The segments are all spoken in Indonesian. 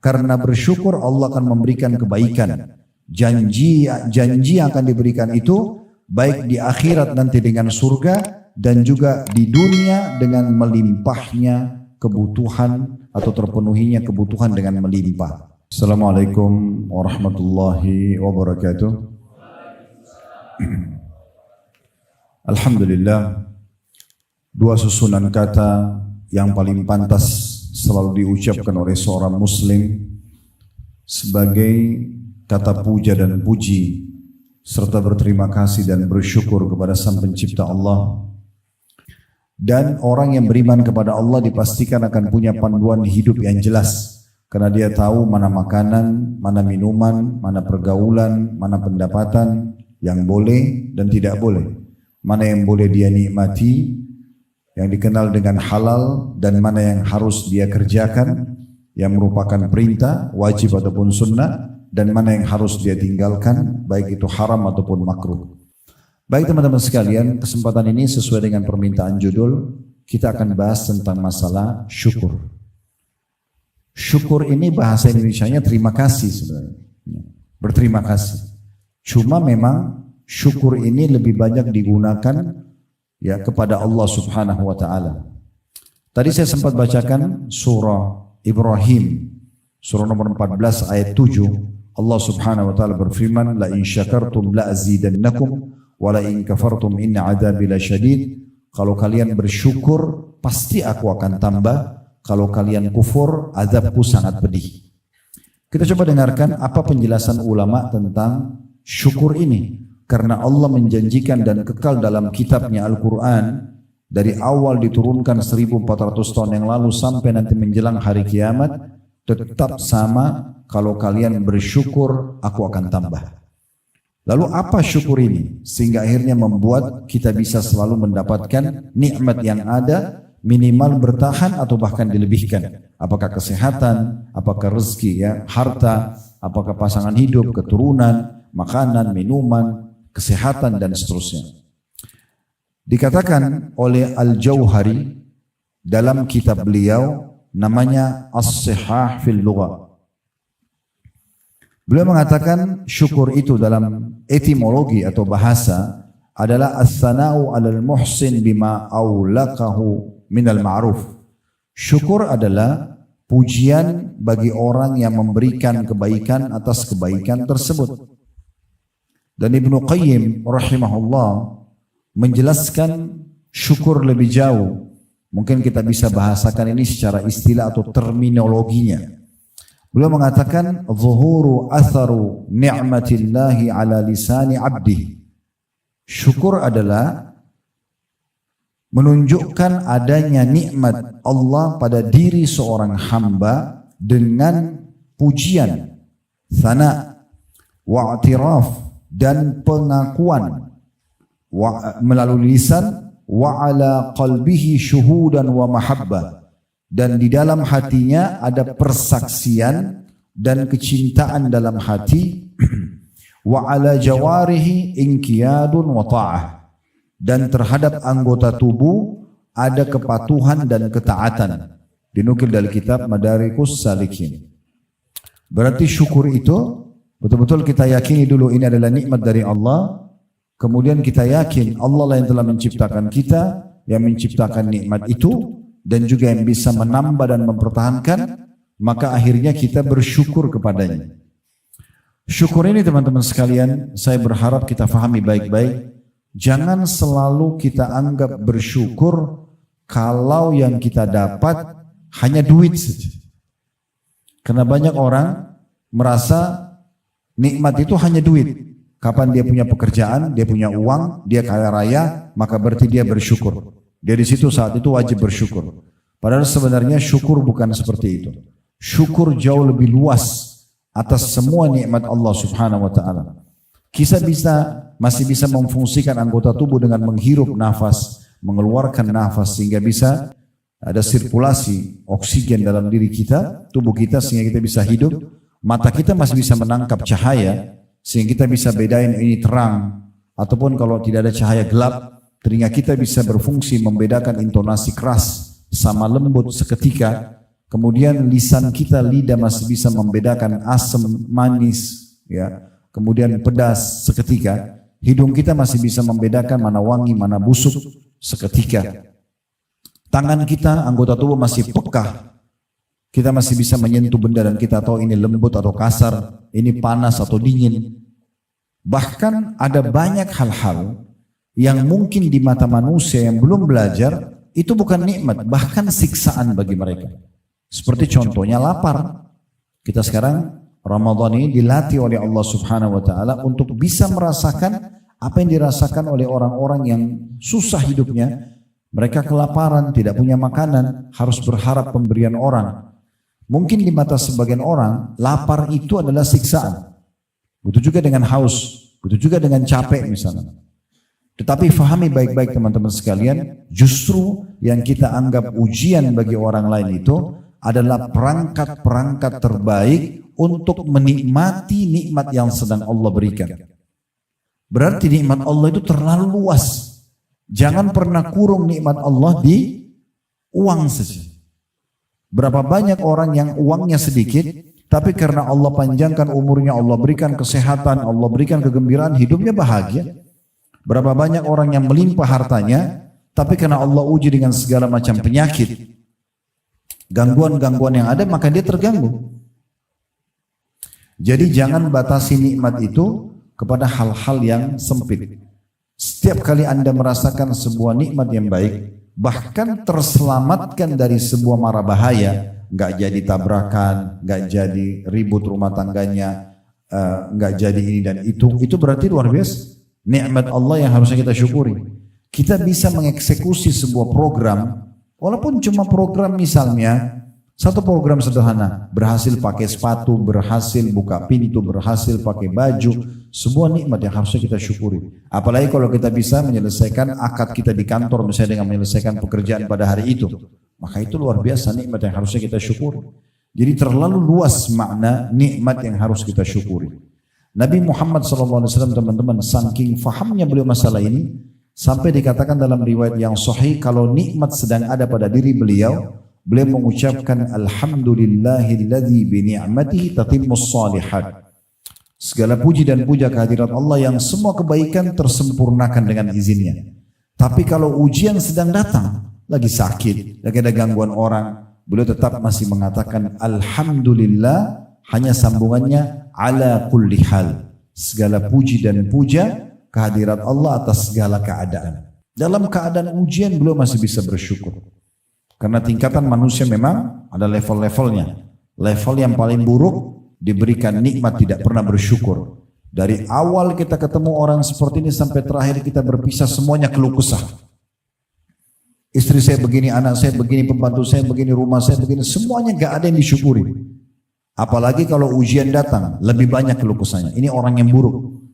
Karena bersyukur Allah akan memberikan kebaikan. Janji yang akan diberikan itu baik di akhirat nanti dengan surga dan juga di dunia dengan melimpahnya kebutuhan atau terpenuhinya kebutuhan dengan melimpah. Assalamualaikum warahmatullahi wabarakatuh. Alhamdulillah, dua susunan kata yang paling pantas selalu diucapkan oleh seorang muslim sebagai kata puja dan puji serta berterima kasih dan bersyukur kepada Sang Pencipta Allah. Dan orang yang beriman kepada Allah dipastikan akan punya panduan hidup yang jelas, karena dia tahu mana makanan, mana minuman, mana pergaulan, mana pendapatan yang boleh dan tidak boleh, mana yang boleh dia nikmati yang dikenal dengan halal dan mana yang harus dia kerjakan yang merupakan perintah, wajib ataupun sunnah, dan mana yang harus dia tinggalkan baik itu haram ataupun makruh. Baik teman-teman sekalian, kesempatan ini sesuai dengan permintaan judul, kita akan bahas tentang masalah syukur. Syukur ini bahasa Indonesianya terima kasih sebenarnya, berterima kasih. Cuma memang syukur ini lebih banyak digunakan ya kepada Allah Subhanahu wa taala. Tadi saya sempat bacakan surah Ibrahim, surah nomor 14 ayat 7. Allah Subhanahu wa taala berfirman, la in syakartum la azidannakum wa la in kafartum inna adzabi lasyadid. Kalau kalian bersyukur pasti aku akan tambah, kalau kalian kufur azabku sangat pedih. Kita coba dengarkan apa penjelasan ulama tentang syukur ini. Karena Allah menjanjikan dan kekal dalam kitabnya Al-Quran dari awal diturunkan 1400 tahun yang lalu sampai nanti menjelang hari kiamat tetap sama, kalau kalian bersyukur aku akan tambah. Lalu apa syukur ini? Sehingga akhirnya membuat kita bisa selalu mendapatkan nikmat yang ada, minimal bertahan atau bahkan dilebihkan. Apakah kesehatan, apakah rezeki ya, harta, apakah pasangan hidup, keturunan, makanan, minuman, kesehatan dan seterusnya. Dikatakan oleh Al-Jauhari dalam kitab beliau namanya As-Sihah fil Lughah. Beliau mengatakan syukur itu dalam etimologi atau bahasa adalah as-sana'u 'alal muhsin bima aulaqahu minal ma'ruf. Syukur adalah pujian bagi orang yang memberikan kebaikan atas kebaikan tersebut. Dan Ibnu Qayyim rahimahullah menjelaskan syukur lebih jauh. Mungkin kita bisa bahasakan ini secara istilah atau terminologinya. Beliau mengatakan zuhuru atharu ni'matillahi ala lisani abdi. Syukur adalah menunjukkan adanya nikmat Allah pada diri seorang hamba dengan pujian, thana, wa'tiraf dan pengakuan melalui lisan, wa ala qalbihi syuhudan wa mahabbah, dan di dalam hatinya ada persaksian dan kecintaan dalam hati, wa ala jawarihi inqiyadun wa ta'ah, dan terhadap anggota tubuh ada kepatuhan dan ketaatan. Dinukil dari kitab Madarikus Salikin. Berarti syukur itu betul-betul kita yakini dulu ini adalah nikmat dari Allah. Kemudian kita yakin Allah lah yang telah menciptakan kita, yang menciptakan nikmat itu, dan juga yang bisa menambah dan mempertahankan, maka akhirnya kita bersyukur kepadanya. Syukur ini teman-teman sekalian, saya berharap kita fahami baik-baik. Jangan selalu kita anggap bersyukur kalau yang kita dapat hanya duit saja. Karena banyak orang merasa nikmat itu hanya duit. Kapan dia punya pekerjaan, dia punya uang, dia kaya raya, maka berarti dia bersyukur. Dia di situ saat itu wajib bersyukur. Padahal sebenarnya syukur bukan seperti itu. Syukur jauh lebih luas atas semua nikmat Allah Subhanahu wa taala. Kita masih bisa memfungsikan anggota tubuh dengan menghirup nafas, mengeluarkan nafas sehingga bisa ada sirkulasi oksigen dalam diri kita, tubuh kita sehingga kita bisa hidup. Mata kita masih bisa menangkap cahaya sehingga kita bisa bedain ini terang, ataupun kalau tidak ada cahaya gelap, telinga kita bisa berfungsi membedakan intonasi keras sama lembut seketika. Kemudian lisan kita, lidah masih bisa membedakan asam, manis, ya. Kemudian pedas seketika. Hidung kita masih bisa membedakan mana wangi, mana busuk seketika. Tangan kita, anggota tubuh masih peka. Kita masih bisa menyentuh benda dan kita tahu ini lembut atau kasar, ini panas atau dingin. Bahkan ada banyak hal-hal yang mungkin di mata manusia yang belum belajar, itu bukan nikmat, bahkan siksaan bagi mereka. Seperti contohnya lapar. Kita sekarang Ramadan ini dilatih oleh Allah Subhanahu wa taala untuk bisa merasakan apa yang dirasakan oleh orang-orang yang susah hidupnya. Mereka kelaparan, tidak punya makanan, harus berharap pemberian orang. Mungkin di mata sebagian orang, lapar itu adalah siksaan. Begitu juga dengan haus, begitu juga dengan capek misalnya. Tetapi fahami baik-baik teman-teman sekalian, justru yang kita anggap ujian bagi orang lain itu adalah perangkat-perangkat terbaik untuk menikmati nikmat yang sedang Allah berikan. Berarti nikmat Allah itu terlalu luas. Jangan pernah kurung nikmat Allah di uang saja. Berapa banyak orang yang uangnya sedikit, tapi karena Allah panjangkan umurnya, Allah berikan kesehatan, Allah berikan kegembiraan, hidupnya bahagia. Berapa banyak orang yang melimpah hartanya, tapi karena Allah uji dengan segala macam penyakit, gangguan-gangguan yang ada, maka dia terganggu. Jadi jangan batasi nikmat itu kepada hal-hal yang sempit. Setiap kali Anda merasakan sebuah nikmat yang baik, bahkan terselamatkan dari sebuah mara bahaya, nggak jadi tabrakan, nggak jadi ribut rumah tangganya, nggak jadi ini dan itu berarti luar biasa. Nikmat Allah yang harusnya kita syukuri. Kita bisa mengeksekusi sebuah program, walaupun cuma program misalnya, satu program sederhana, berhasil pakai sepatu, berhasil buka pintu, berhasil pakai baju, sebuah nikmat yang harusnya kita syukuri. Apalagi kalau kita bisa menyelesaikan akad kita di kantor, misalnya dengan menyelesaikan pekerjaan pada hari itu, maka itu luar biasa nikmat yang harusnya kita syukuri. Jadi terlalu luas makna nikmat yang harus kita syukuri. Nabi Muhammad SAW teman-teman, saking fahamnya beliau masalah ini, sampai dikatakan dalam riwayat yang sahih, kalau nikmat sedang ada pada diri beliau, beliau mengucapkan alhamdulillahilladzi bi ni'matihi tatimmus shalihat. Segala puji dan puja kehadirat Allah yang semua kebaikan tersempurnakan dengan izinnya. Tapi kalau ujian sedang datang, lagi sakit, lagi ada gangguan orang, beliau tetap masih mengatakan alhamdulillah, hanya sambungannya ala kulli hal. Segala puji dan puja kehadirat Allah atas segala keadaan. Dalam keadaan ujian beliau masih bisa bersyukur. Karena tingkatan manusia memang ada level-levelnya. Level yang paling buruk diberikan nikmat tidak pernah bersyukur. Dari awal kita ketemu orang seperti ini sampai terakhir kita berpisah semuanya keluh kesah. Istri saya begini, anak saya begini, pembantu saya begini, rumah saya begini, semuanya gak ada yang disyukuri. Apalagi kalau ujian datang, lebih banyak keluh kesahnya. Ini orang yang buruk.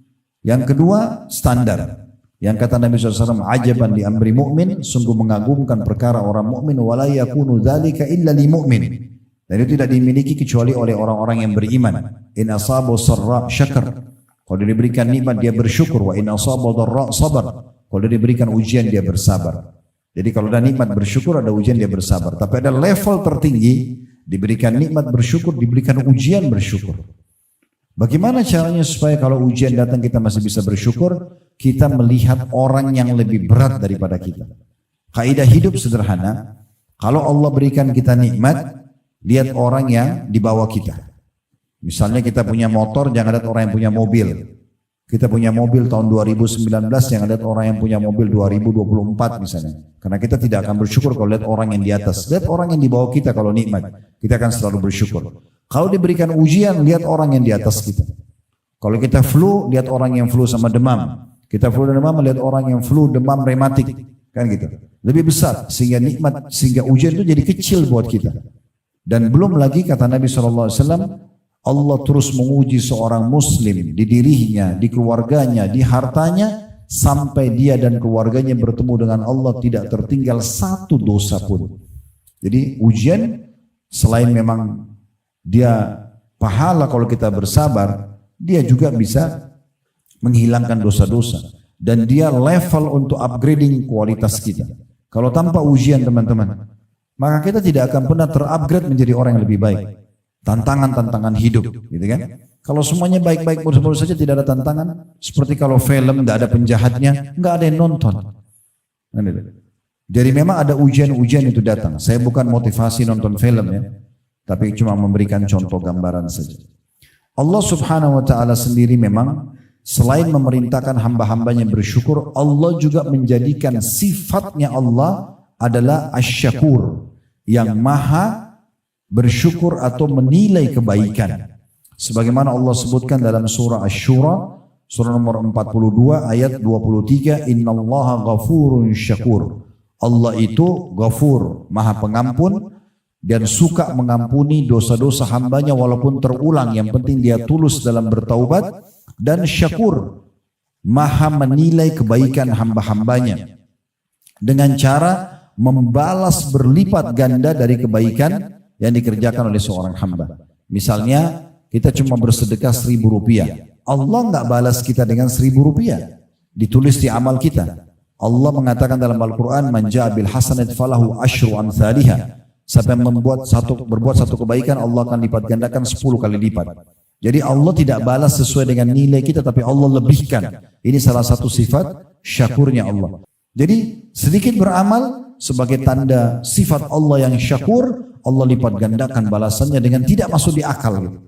Yang kedua, standar. Yang kata Nabi SAW, ajaban di amri mu'min, sungguh mengagumkan perkara orang mukmin, wala yakunu dzalika illa li mu'min. Dan itu tidak dimiliki kecuali oleh orang-orang yang beriman. In asabu sarra syakar. Kalau dia diberikan nikmat dia bersyukur, wa in asabu dharra sabar. Kalau dia diberikan ujian dia bersabar. Jadi kalau ada nikmat bersyukur, ada ujian dia bersabar. Tapi ada level tertinggi, diberikan nikmat bersyukur, diberikan ujian bersyukur. Bagaimana caranya supaya kalau ujian datang kita masih bisa bersyukur? Kita melihat orang yang lebih berat daripada kita. Kaidah hidup sederhana, kalau Allah berikan kita nikmat, lihat orang yang di bawah kita. Misalnya kita punya motor, jangan lihat orang yang punya mobil. Kita punya mobil tahun 2019, jangan lihat orang yang punya mobil 2024 misalnya. Karena kita tidak akan bersyukur kalau lihat orang yang di atas. Lihat orang yang di bawah kita kalau nikmat. Kita akan selalu bersyukur. Kalau diberikan ujian, lihat orang yang di atas kita. Kalau kita flu, lihat orang yang flu sama demam. Kita flu dan demam, lihat orang yang flu, demam, rematik. Kan gitu. Lebih besar, sehingga nikmat, sehingga ujian itu jadi kecil buat kita. Dan belum lagi kata Nabi SAW, Allah terus menguji seorang muslim di dirinya, di keluarganya, di hartanya, sampai dia dan keluarganya bertemu dengan Allah tidak tertinggal satu dosa pun. Jadi ujian selain memang dia pahala kalau kita bersabar, dia juga bisa menghilangkan dosa-dosa. Dan dia level untuk upgrading kualitas kita. Kalau tanpa ujian teman-teman, maka kita tidak akan pernah terupgrade menjadi orang yang lebih baik. Tantangan-tantangan hidup, gitu kan? Kalau semuanya baik-baik mulus-mulus saja, tidak ada tantangan. Seperti kalau film nggak ada penjahatnya, nggak ada yang nonton. Jadi memang ada ujian-ujian itu datang. Saya bukan motivasi nonton film ya, tapi cuma memberikan contoh gambaran saja. Allah Subhanahu wa taala sendiri memang selain memerintahkan hamba-hambanya bersyukur, Allah juga menjadikan sifatnya Allah adalah asy-syakur, yang maha bersyukur atau menilai kebaikan. Sebagaimana Allah sebutkan dalam surah Asy-Syura, surah nomor 42 ayat 23, innallaha ghafurun syakur. Allah itu ghafur, maha pengampun, dan suka mengampuni dosa-dosa hambanya walaupun terulang, yang penting dia tulus dalam bertaubat, dan syakur, maha menilai kebaikan hamba-hambanya dengan cara membalas berlipat ganda dari kebaikan yang dikerjakan oleh seorang hamba. Misalnya kita cuma bersedekah 1.000 rupiah, Allah nggak balas kita dengan 1.000 rupiah, ditulis di amal kita. Allah mengatakan dalam Al-Quran, man ja'a bil hasanati falahu asyru amsalihha. Siapa yang berbuat satu kebaikan, Allah akan lipat gandakan 10 kali lipat. Jadi Allah tidak balas sesuai dengan nilai kita, tapi Allah lebihkan. Ini salah satu sifat syakurnya Allah. Jadi sedikit beramal sebagai tanda sifat Allah yang syakur, Allah lipat gandakan balasannya dengan tidak masuk di akal.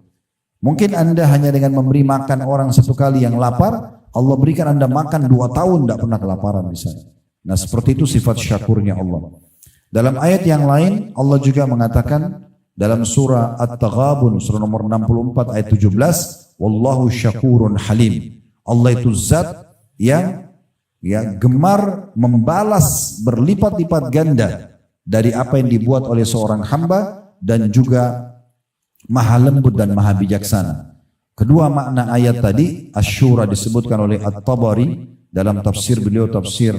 Mungkin Anda hanya dengan memberi makan orang satu kali yang lapar, Allah berikan Anda makan 2 tahun tidak pernah kelaparan misalnya. Nah seperti itu sifat syakurnya Allah. Dalam ayat yang lain Allah juga mengatakan dalam surah At-Taghabun surah nomor 64 ayat 17, wallahu syakurun halim. Allah itu zat yang gemar membalas berlipat-lipat ganda dari apa yang dibuat oleh seorang hamba, dan juga maha lembut dan maha bijaksana. Kedua makna ayat tadi, Asy-Syura disebutkan oleh At-Tabari dalam tafsir beliau, tafsir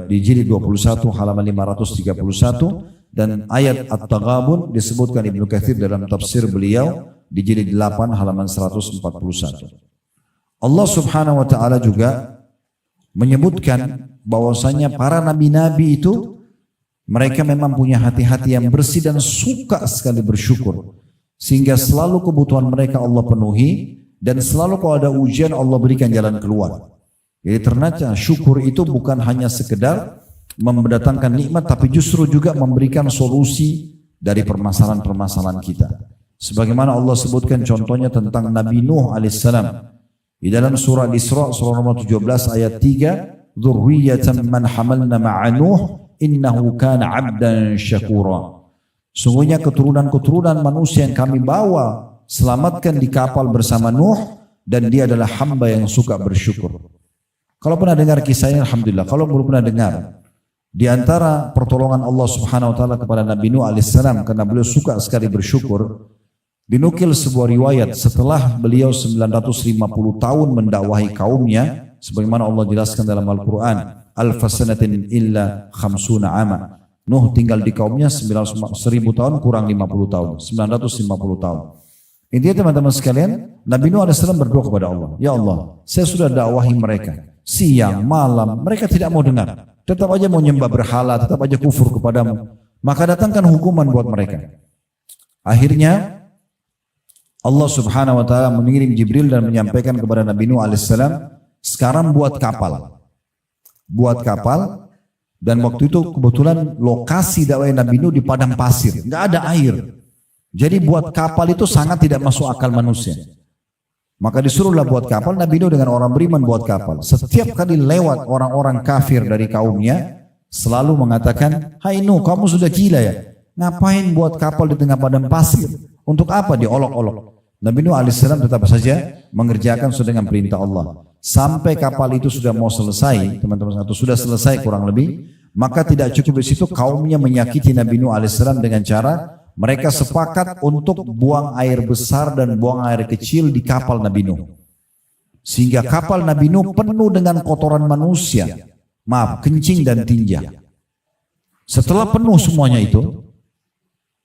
di jilid 21 halaman 531, dan ayat At-Taghabun disebutkan Ibnu Katsir dalam tafsir beliau di jilid 8 halaman 141. Allah Subhanahu wa taala juga menyebutkan bahwasanya para nabi-nabi itu mereka memang punya hati-hati yang bersih dan suka sekali bersyukur, sehingga selalu kebutuhan mereka Allah penuhi, dan selalu kalau ada ujian Allah berikan jalan keluar. Jadi ternyata syukur itu bukan hanya sekedar mendatangkan nikmat, tapi justru juga memberikan solusi dari permasalahan-permasalahan kita. Sebagaimana Allah sebutkan contohnya tentang Nabi Nuh alaihissalam di dalam surah Al-Isra surah nomor 17 ayat 3, dzurriyyatan man hamalna ma'a Nuh innahu kana 'abdan syakura. Sungguhnya keturunan-keturunan manusia yang kami bawa selamatkan di kapal bersama Nuh, dan dia adalah hamba yang suka bersyukur. Kalau pernah dengar kisahnya alhamdulillah, kalau belum pernah dengar, di antara pertolongan Allah Subhanahu wa taala kepada Nabi Nuh alaihissalam karena beliau suka sekali bersyukur, dinukil sebuah riwayat setelah beliau 950 tahun mendakwahi kaumnya, sebagaimana Allah jelaskan dalam Al-Quran, alfasanatin illa khamsuna ama. Nuh tinggal di kaumnya 1000 tahun kurang 50 tahun, 950 tahun. Intinya teman-teman sekalian, Nabi Nuh AS berdoa kepada Allah, ya Allah, saya sudah dakwahi mereka, siang, malam, mereka tidak mau dengar, tetap aja mau nyembah berhala, tetap aja kufur kepadamu, maka datangkan hukuman buat mereka. Akhirnya Allah Subhanahu wa taala mengirim Jibril dan menyampaikan kepada Nabi Nuh alaihissalam, sekarang buat kapal. Buat kapal, dan waktu itu kebetulan lokasi dakwah Nabi Nuh di padang pasir, nggak ada air. Jadi buat kapal itu sangat tidak masuk akal manusia. Maka disuruhlah buat kapal, Nabi Nuh dengan orang beriman buat kapal. Setiap kali lewat orang-orang kafir dari kaumnya, selalu mengatakan, hai Nuh, kamu sudah gila ya? Ngapain buat kapal di tengah padang pasir? Untuk apa diolok-olok? Nabi Nuh alaihissalam tetap saja mengerjakan sesuai dengan perintah Allah. Sampai kapal itu sudah mau selesai, teman-teman, atau sudah selesai kurang lebih, maka tidak cukup di situ, kaumnya menyakiti Nabi Nuh alaihissalam dengan cara mereka sepakat untuk buang air besar dan buang air kecil di kapal Nabi Nuh. Sehingga kapal Nabi Nuh penuh dengan kotoran manusia. Maaf, kencing dan tinja. Setelah penuh semuanya itu,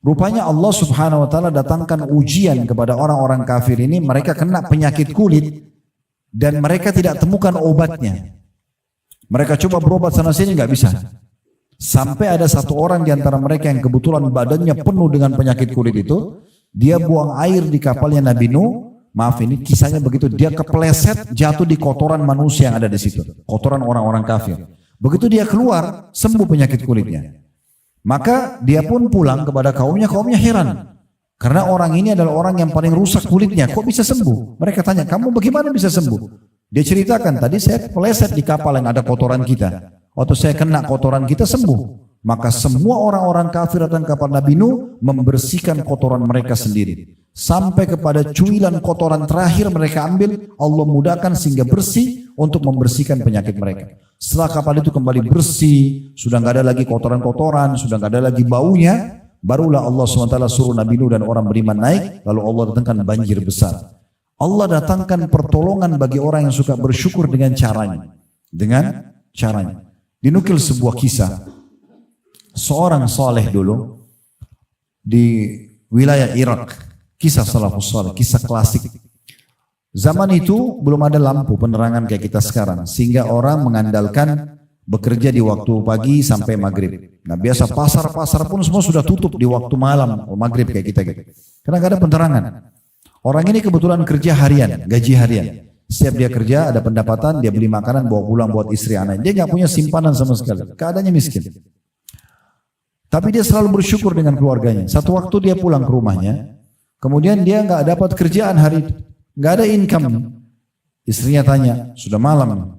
rupanya Allah Subhanahu wa taala datangkan ujian kepada orang-orang kafir ini, mereka kena penyakit kulit dan mereka tidak temukan obatnya. Mereka coba berobat sana sini nggak bisa. Sampai ada satu orang di antara mereka yang kebetulan badannya penuh dengan penyakit kulit itu, dia buang air di kapalnya Nabi Nuh. Maaf, ini kisahnya begitu, dia kepleset jatuh di kotoran manusia yang ada di situ, kotoran orang-orang kafir. Begitu dia keluar, sembuh penyakit kulitnya. Maka dia pun pulang kepada kaumnya heran. Karena orang ini adalah orang yang paling rusak kulitnya, kok bisa sembuh? Mereka tanya, kamu bagaimana bisa sembuh? Dia ceritakan, tadi saya kepleset di kapal yang ada kotoran kita. Waktu saya kena kotoran kita sembuh. Maka semua orang-orang kafir datang kepada Nabi Nuh membersihkan kotoran mereka sendiri. Sampai kepada cuilan kotoran terakhir mereka ambil, Allah mudahkan sehingga bersih untuk membersihkan penyakit mereka. Setelah kapal itu kembali bersih, sudah nggak ada lagi kotoran-kotoran, sudah nggak ada lagi baunya, barulah Allah SWT suruh Nabi Nuh dan orang beriman naik, lalu Allah datangkan banjir besar. Allah datangkan pertolongan bagi orang yang suka bersyukur dengan caranya. Dinukil sebuah kisah, seorang saleh dulu di wilayah Irak, kisah salafus saleh, kisah klasik. Zaman itu belum ada lampu penerangan kayak kita sekarang, sehingga orang mengandalkan bekerja di waktu pagi sampai maghrib. Nah biasa pasar-pasar pun semua sudah tutup di waktu malam, maghrib kayak kita gitu. Karena gak ada penerangan. Orang ini kebetulan kerja harian, gaji harian. Setiap dia kerja ada pendapatan, dia beli makanan bawa pulang buat istri anak. Dia nggak punya simpanan sama sekali, keadaannya miskin. Tapi dia selalu bersyukur dengan keluarganya. Satu waktu dia pulang ke rumahnya, kemudian dia nggak dapat kerjaan hari itu, nggak ada income. Istrinya tanya, sudah malam,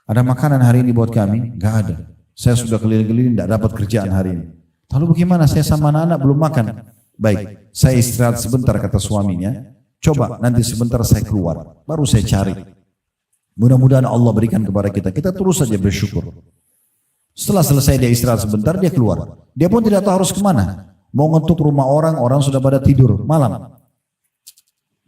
ada makanan hari ini buat kami? Nggak ada. Saya sudah keliling-keliling, nggak dapat kerjaan hari ini. Lalu bagaimana? Saya sama anak-anak belum makan. Baik, saya istirahat sebentar kata suaminya. Coba nanti sebentar saya keluar, baru saya cari. Mudah-mudahan Allah berikan kepada kita. Kita terus saja bersyukur. Setelah selesai dia istirahat sebentar, dia keluar. Dia pun tidak tahu harus kemana. Mau ngetuk rumah orang, orang sudah pada tidur malam.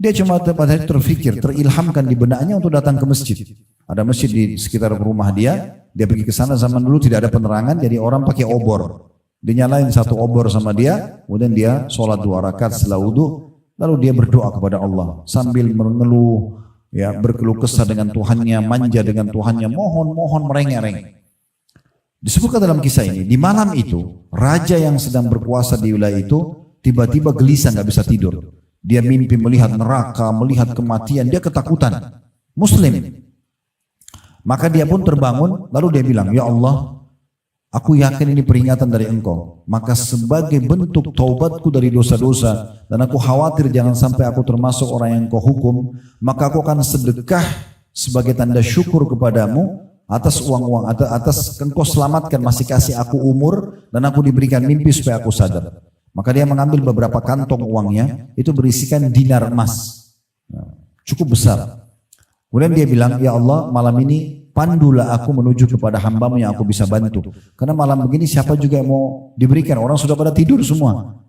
Dia cuma pada terfikir, terilhamkan di benaknya untuk datang ke masjid. Ada masjid di sekitar rumah dia pergi ke sana. Zaman dulu tidak ada penerangan, jadi orang pakai obor. Dia nyalain satu obor sama dia, kemudian dia sholat 2 rakaat setelah wudu. Lalu dia berdoa kepada Allah sambil mengeluh, ya berkeluh kesah dengan Tuhannya, manja dengan Tuhannya, mohon merengek-rengek. Disebutkan dalam kisah ini, di malam itu raja yang sedang berkuasa di wilayah itu tiba-tiba gelisah, nggak bisa tidur. Dia mimpi melihat neraka, melihat kematian, dia ketakutan. Muslim. Maka dia pun terbangun, lalu dia bilang, ya Allah, aku yakin ini peringatan dari engkau. Maka sebagai bentuk taubatku dari dosa-dosa, dan aku khawatir jangan sampai aku termasuk orang yang kau hukum, maka aku akan sedekah sebagai tanda syukur kepadamu atas uang-uang, atas engkau selamatkan, masih kasih aku umur, dan aku diberikan mimpi supaya aku sadar. Maka dia mengambil beberapa kantong uangnya, itu berisikan dinar emas, cukup besar. Kemudian dia bilang, ya Allah, malam ini pandulah aku menuju kepada hambamu yang aku bisa bantu. Karena malam begini siapa juga yang mau diberikan, orang sudah pada tidur semua.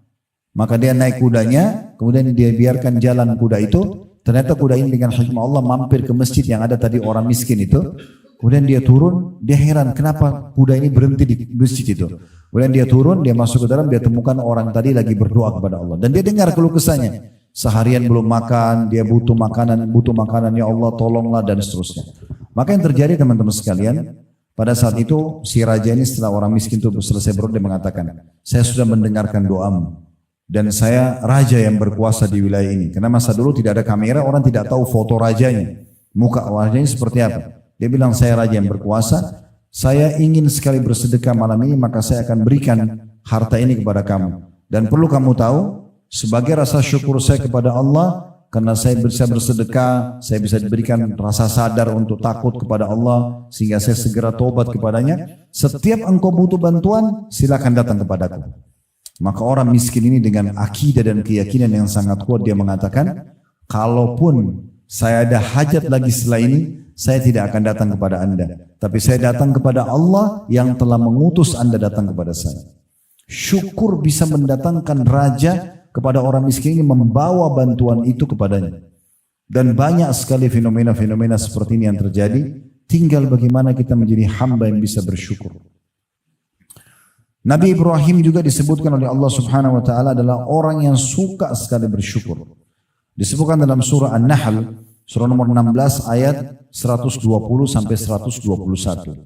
Maka dia naik kudanya, kemudian dia biarkan jalan kuda itu. Ternyata kuda ini dengan hikmah Allah mampir ke masjid yang ada tadi orang miskin itu. Kemudian dia turun, dia heran kenapa kuda ini berhenti di masjid itu. Kemudian dia turun, dia masuk ke dalam, dia temukan orang tadi lagi berdoa kepada Allah. Dan dia dengar keluh kesahnya. Seharian belum makan, dia butuh makanan, ya Allah tolonglah dan seterusnya. Maka yang terjadi teman-teman sekalian, pada saat itu si raja ini setelah orang miskin itu selesai berdoa, dia mengatakan, saya sudah mendengarkan doamu dan saya raja yang berkuasa di wilayah ini. Karena masa dulu tidak ada kamera, orang tidak tahu foto rajanya, muka rajanya seperti apa. Dia bilang, saya raja yang berkuasa, saya ingin sekali bersedekah malam ini, maka saya akan berikan harta ini kepada kamu. Dan perlu kamu tahu, sebagai rasa syukur saya kepada Allah, karena saya bisa bersedekah, saya bisa diberikan rasa sadar untuk takut kepada Allah, sehingga saya segera tobat kepadanya. Setiap engkau butuh bantuan, silakan datang kepadaku. Maka orang miskin ini dengan akidah dan keyakinan yang sangat kuat, dia mengatakan, kalaupun saya ada hajat lagi setelah ini, saya tidak akan datang kepada anda. Tapi saya datang kepada Allah yang telah mengutus anda datang kepada saya. Syukur bisa mendatangkan raja kepada orang miskin ini, membawa bantuan itu kepadanya. Dan banyak sekali fenomena-fenomena seperti ini yang terjadi. Tinggal bagaimana kita menjadi hamba yang bisa bersyukur. Nabi Ibrahim juga disebutkan oleh Allah Subhanahu wa taala adalah orang yang suka sekali bersyukur. Disebutkan dalam surah An-Nahl, surah nomor 16 ayat 120 sampai 121.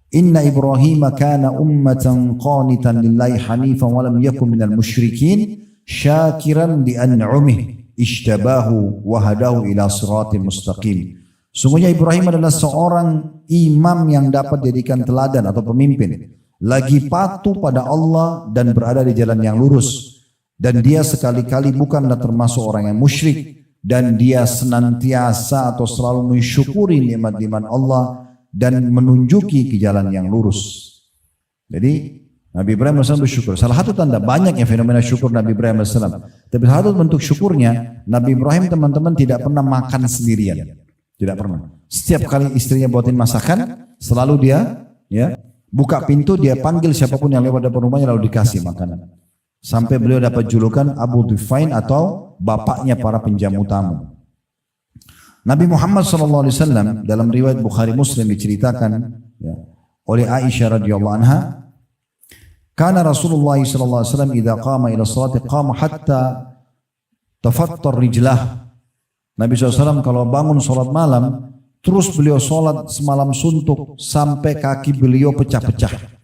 Inna Ibrahim kana ummatan qanitan lillahi hanifan wa lam yakun minal musyrikin syakiran li an'umih ishtabahu wa hadahu ila siratin mustaqim. Sungguhnya Ibrahim adalah seorang imam yang dapat dijadikan teladan atau pemimpin, lagi patuh pada Allah dan berada di jalan yang lurus, dan dia sekali-kali bukanlah termasuk orang yang musyrik, dan dia senantiasa atau selalu mensyukuri nikmat-nikmat Allah dan menunjuki ke jalan yang lurus. Jadi Nabi Ibrahim AS bersyukur. Salah satu tanda banyaknya fenomena syukur Nabi Ibrahim AS. Tapi salah satu bentuk syukurnya, Nabi Ibrahim teman-teman tidak pernah makan sendirian. Tidak pernah. Setiap kali istrinya buatin masakan, selalu dia buka pintu, dia panggil siapapun yang lewat depan rumahnya lalu dikasih makanan. Sampai beliau dapat julukan Abu Dhufain atau bapaknya para penjamu tamu. Nabi Muhammad SAW dalam riwayat Bukhari Muslim diceritakan oleh Aisyah radhiyallahu anha, kana Rasulullah SAW idza qama ila salati qama hatta tafattar rijlah. Nabi SAW kalau bangun salat malam, terus beliau salat semalam suntuk sampai kaki beliau pecah-pecah.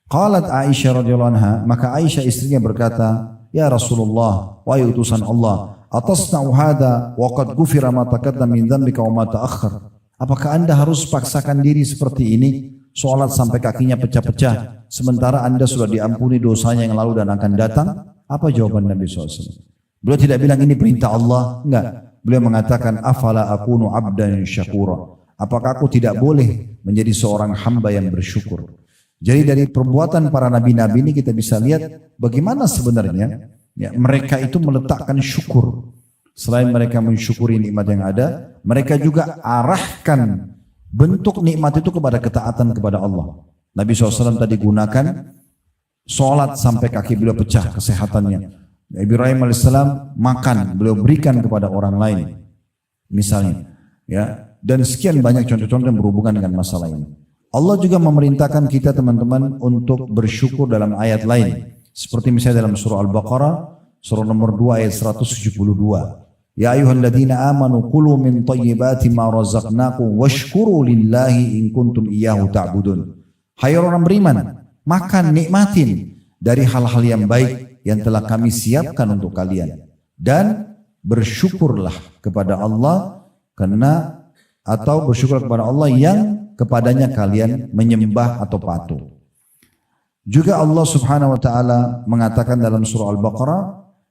Qalat Aisyah radhiyallahu anha, maka Aisyah istrinya berkata, ya Rasulullah, wahai utusan Allah, atasna'u hadha wa qad ghufira ma taqaddama min dhanbika wa ma ta'akhkhar. Apakah Anda harus paksakan diri seperti ini, salat sampai kakinya pecah-pecah, sementara Anda sudah diampuni dosanya yang lalu dan akan datang? Apa jawaban Nabi SAW? Beliau tidak bilang ini perintah Allah, enggak. Beliau mengatakan, afala akunu abdan syakura. Apakah aku tidak boleh menjadi seorang hamba yang bersyukur? Jadi dari perbuatan para nabi-nabi ini kita bisa lihat bagaimana sebenarnya mereka itu meletakkan syukur. Selain mereka mensyukuri nikmat yang ada, mereka juga arahkan bentuk nikmat itu kepada ketaatan kepada Allah. Nabi SAW tadi gunakan sholat sampai kaki beliau pecah kesehatannya. Ibrahim AS makan, beliau berikan kepada orang lain. Misalnya. Dan sekian banyak contoh-contoh yang berhubungan dengan masalah ini. Allah juga memerintahkan kita teman-teman untuk bersyukur dalam ayat lain. Seperti misalnya dalam surah Al-Baqarah, surah nomor 2 ayat 172. Ya ayyuhalladzina amanu kulu min thayyibati ma razaqnakum washkuru lillahi in kuntum iyyahu ta'budun. Hai orang beriman, makan nikmatin dari hal-hal yang baik yang telah kami siapkan untuk kalian, dan bersyukurlah kepada Allah atau bersyukur kepada Allah yang kepadanya kalian menyembah atau patuh. Juga Allah Subhanahu wa taala mengatakan dalam surah Al-Baqarah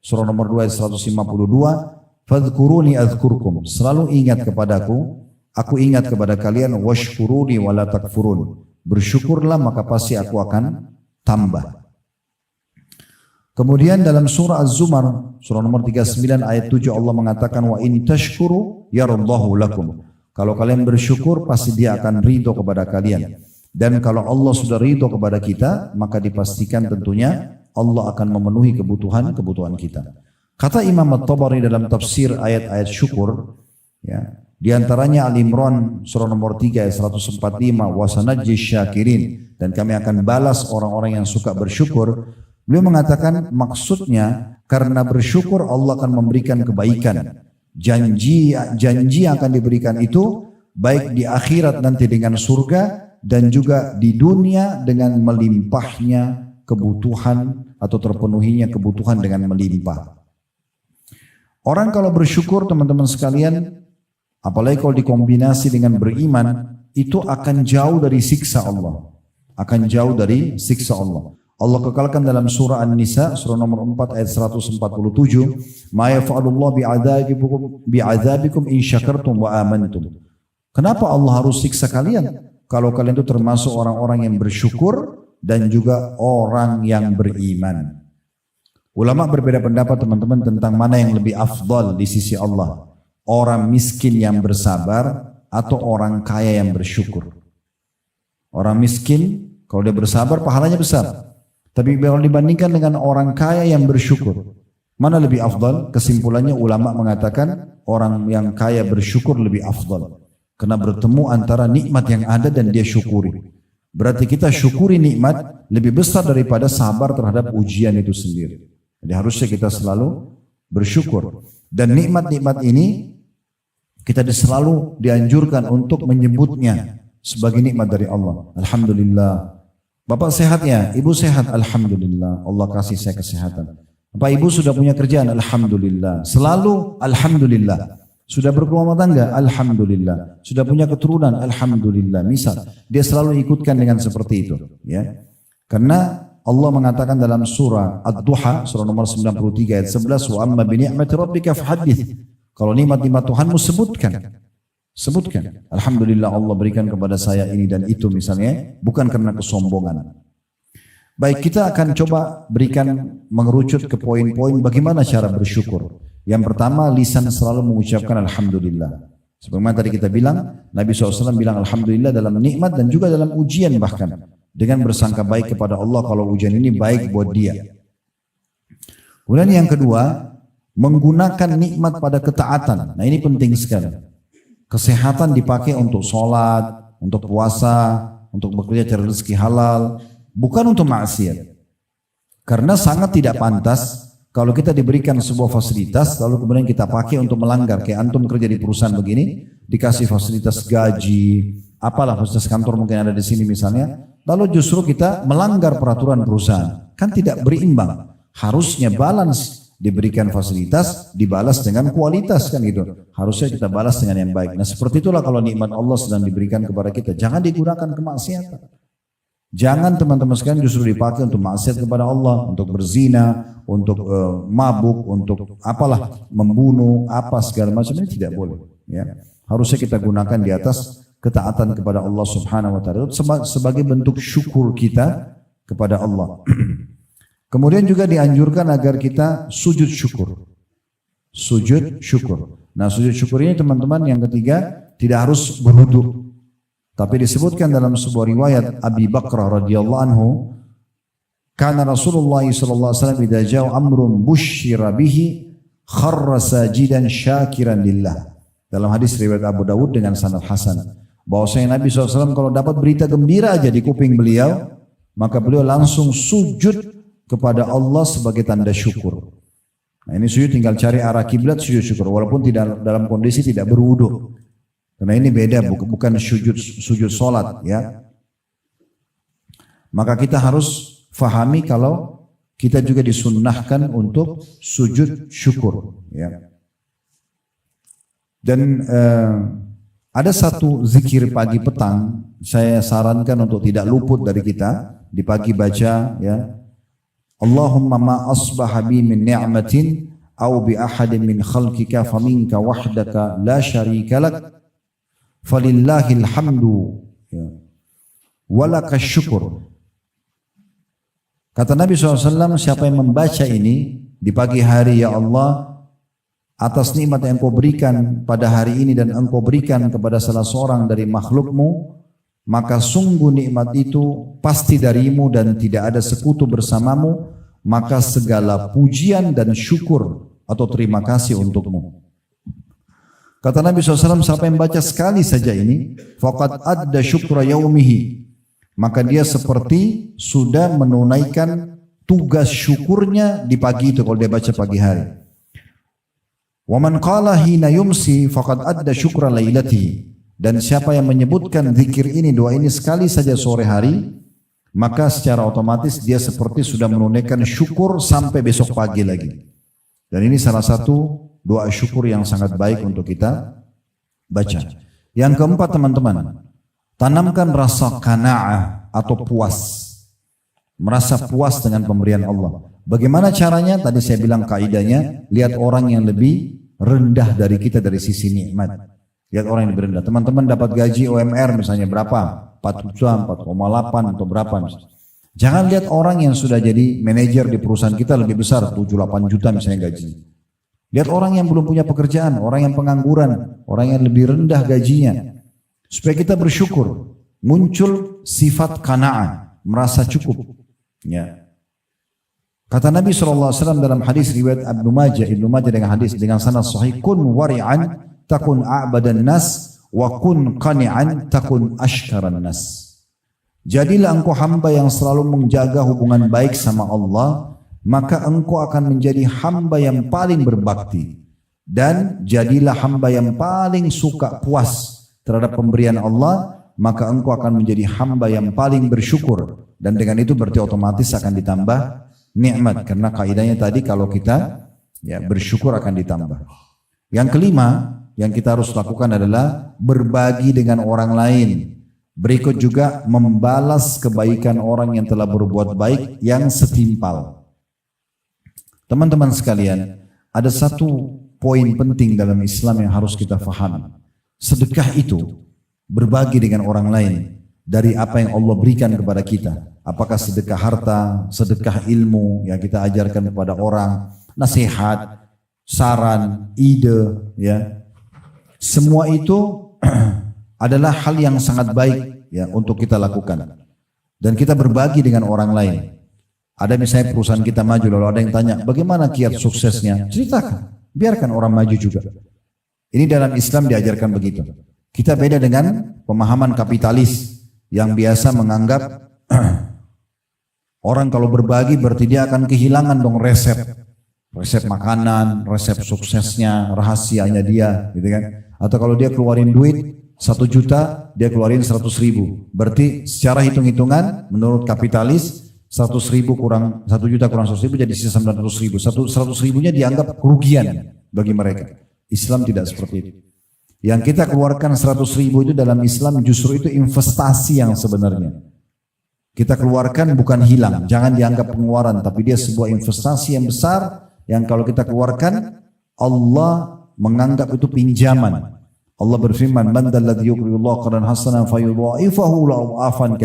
surah nomor 2 ayat 152, fadhkuruni adzkurkum. Selalu ingat kepadaku, aku ingat kepada kalian, washkuruni wala takfurun. Bersyukurlah maka pasti aku akan tambah. Kemudian dalam surah Az-Zumar surah nomor 39 ayat 7 Allah mengatakan, wa in tashkuru yarallahu lakum. Kalau kalian bersyukur, pasti dia akan ridho kepada kalian. Dan kalau Allah sudah ridho kepada kita, maka dipastikan tentunya Allah akan memenuhi kebutuhan kita. Kata Imam At-Tabari dalam tafsir ayat-ayat syukur, di antaranya Al-Imran surah nomor 3 ayat 145, wasanajjis syakirin, dan kami akan balas orang-orang yang suka bersyukur. Beliau mengatakan maksudnya karena bersyukur Allah akan memberikan kebaikan. Janji yang akan diberikan itu baik di akhirat nanti dengan surga, dan juga di dunia dengan melimpahnya kebutuhan atau terpenuhinya kebutuhan dengan melimpah. Orang kalau bersyukur teman-teman sekalian, apalagi kalau dikombinasi dengan beriman, itu akan jauh dari siksa Allah. Akan jauh dari siksa Allah. Allah kekalkan dalam surah An-Nisa surah nomor 4 ayat 147, ma yaf'alullahu bi'adzabikum in syakartum wa amantum. Kenapa Allah harus siksa kalian kalau kalian itu termasuk orang-orang yang bersyukur dan juga orang yang beriman? Ulama berbeda pendapat teman-teman tentang mana yang lebih afdal di sisi Allah, orang miskin yang bersabar atau orang kaya yang bersyukur. Orang miskin kalau dia bersabar pahalanya besar. Tapi kalau dibandingkan dengan orang kaya yang bersyukur, mana lebih afdal? Kesimpulannya ulama mengatakan orang yang kaya bersyukur lebih afdal. Karena bertemu antara nikmat yang ada dan dia syukuri. Berarti kita syukuri nikmat lebih besar daripada sabar terhadap ujian itu sendiri. Jadi harusnya kita selalu bersyukur. Dan nikmat-nikmat ini kita selalu dianjurkan untuk menyebutnya sebagai nikmat dari Allah. Alhamdulillah. Bapak sehat ya? Ibu sehat? Alhamdulillah. Allah kasih saya kesehatan. Bapak ibu sudah punya kerjaan? Alhamdulillah. Selalu alhamdulillah. Sudah berkeluarga tangga? Alhamdulillah. Sudah punya keturunan? Alhamdulillah. Misal, dia selalu ikutkan dengan seperti itu. Ya. Karena Allah mengatakan dalam surah Ad-Duha, surah nomor 93 ayat 11, wa amma bi ni'mati rabbika fahaddits. Kalau nikmat-nikmat Tuhanmu sebutkan. Sebutkan. Alhamdulillah Allah berikan kepada saya ini dan itu misalnya, bukan karena kesombongan. Baik, kita akan coba berikan mengerucut ke poin-poin bagaimana cara bersyukur. Yang pertama, lisan selalu mengucapkan Alhamdulillah. Sebagaimana tadi kita bilang, Nabi SAW bilang Alhamdulillah dalam nikmat dan juga dalam ujian bahkan. Dengan bersangka baik kepada Allah kalau ujian ini baik buat dia. Kemudian yang kedua, menggunakan nikmat pada ketaatan. Nah ini penting sekali. Kesehatan dipakai untuk sholat, untuk puasa, untuk bekerja cari rezeki halal, bukan untuk maksiat. Karena sangat tidak pantas kalau kita diberikan sebuah fasilitas lalu kemudian kita pakai untuk melanggar. Kayak antum kerja di perusahaan begini, dikasih fasilitas gaji, apalah fasilitas kantor mungkin ada di sini misalnya. Lalu justru kita melanggar peraturan perusahaan. Kan tidak berimbang. Harusnya balance. Diberikan fasilitas, dibalas dengan kualitas kan gitu. Harusnya kita balas dengan yang baik. Nah seperti itulah kalau nikmat Allah sedang diberikan kepada kita. Jangan digunakan kemaksiatan. Jangan teman-teman sekalian justru dipakai untuk maksiat kepada Allah. Untuk berzina, untuk mabuk, untuk apalah, membunuh, apa segala macam ini tidak boleh. Ya. Harusnya kita gunakan di atas ketaatan kepada Allah Subhanahu wa taala sebagai bentuk syukur kita kepada Allah. Kemudian juga dianjurkan agar kita sujud syukur. Sujud syukur. Nah, sujud syukur ini teman-teman yang ketiga tidak harus berwudu. Tapi disebutkan dalam sebuah riwayat Abi Bakrah radhiyallahu anhu, kana Rasulullah sallallahu alaihi wasallam idza ja'a amrun busyira bihi kharra sajidan syakiran lillah. Dalam hadis riwayat Abu Dawud dengan sanad hasan, bahwasanya Nabi SAW kalau dapat berita gembira aja di kuping beliau, maka beliau langsung sujud kepada Allah sebagai tanda syukur. Nah ini sujud tinggal cari arah kiblat sujud syukur, walaupun tidak dalam kondisi tidak berwudu. Karena ini beda, bukan sujud solat ya. Maka kita harus fahami kalau kita juga disunnahkan untuk sujud syukur. Ya. Dan ada satu zikir pagi petang saya sarankan untuk tidak luput dari kita di pagi baca ya. Allahumma ma asbaha bi min ni'matin aw bi ahadin min khalqika faminka wahdaka la syarika lak falillahil hamdu walakas syukur. Kata Nabi SAW, siapa yang membaca ini di pagi hari, ya Allah, atas nikmat yang engkau berikan pada hari ini dan engkau berikan kepada salah seorang dari makhlukmu, maka sungguh nikmat itu pasti darimu dan tidak ada sekutu bersamamu, maka segala pujian dan syukur atau terima kasih untukmu. Kata Nabi SAW, siapa yang baca sekali saja ini, faqad adda syukra yaumihi, maka dia seperti sudah menunaikan tugas syukurnya di pagi itu kalau dia baca pagi hari. Wa man qala hina yumsi faqad adda syukra lailatihi, dan siapa yang menyebutkan zikir ini, doa ini sekali saja sore hari, maka secara otomatis dia seperti sudah menunaikan syukur sampai besok pagi lagi. Dan ini salah satu doa syukur yang sangat baik untuk kita baca. Yang keempat teman-teman, tanamkan rasa qanaah atau puas. Merasa puas dengan pemberian Allah. Bagaimana caranya? Tadi saya bilang kaidahnya, lihat orang yang lebih rendah dari kita dari sisi nikmat. Lihat orang yang lebih rendah. Teman-teman dapat gaji UMR misalnya berapa? 4 juta, 4,8 atau berapa misalnya. Jangan lihat orang yang sudah jadi manajer di perusahaan kita lebih besar, 7-8 juta misalnya gaji. Lihat orang yang belum punya pekerjaan, orang yang pengangguran, orang yang lebih rendah gajinya. Supaya kita bersyukur, muncul sifat qanaah, merasa cukup. Ya. Kata Nabi SAW dalam hadis riwayat Ibnu Majah dengan hadis dengan sanad sahih, kun wari'an takun a'badan nas wa kun qani'an takun ashkaran nas. Jadilah engkau hamba yang selalu menjaga hubungan baik sama Allah, maka engkau akan menjadi hamba yang paling berbakti. Dan jadilah hamba yang paling suka puas terhadap pemberian Allah, maka engkau akan menjadi hamba yang paling bersyukur. Dan dengan itu berarti otomatis akan ditambah nikmat. Karena kaidahnya tadi kalau kita bersyukur akan ditambah. Yang kelima yang kita harus lakukan adalah berbagi dengan orang lain. Berikut juga membalas kebaikan orang yang telah berbuat baik yang setimpal. Teman-teman sekalian, ada satu poin penting dalam Islam yang harus kita fahami. Sedekah itu berbagi dengan orang lain dari apa yang Allah berikan kepada kita. Apakah sedekah harta, sedekah ilmu yang kita ajarkan kepada orang, nasihat, saran, ide, ya. Semua itu adalah hal yang sangat baik ya untuk kita lakukan. Dan kita berbagi dengan orang lain. Ada misalnya perusahaan kita maju, lalu ada yang tanya, bagaimana kiat suksesnya? Ceritakan, biarkan orang maju juga. Ini dalam Islam diajarkan begitu. Kita beda dengan pemahaman kapitalis yang biasa menganggap orang kalau berbagi berarti dia akan kehilangan dong resep makanan, resep suksesnya, rahasianya dia, gitu kan? Atau kalau dia keluarin duit 1 juta, dia keluarin 100.000. Berarti secara hitung-hitungan menurut kapitalis 100.000 kurang 1 juta kurang 100.000 jadi sisa 900.000. 100.000-nya dianggap kerugian bagi mereka. Islam tidak seperti itu. Yang kita keluarkan 100.000 itu dalam Islam justru itu investasi yang sebenarnya. Kita keluarkan bukan hilang, jangan dianggap pengeluaran, tapi dia sebuah investasi yang besar yang kalau kita keluarkan Allah menganggap itu pinjaman. Allah berfirman, "Man dzalladzi yuqridullaha qardan hasanan fayudha'ifahu lahu adhafan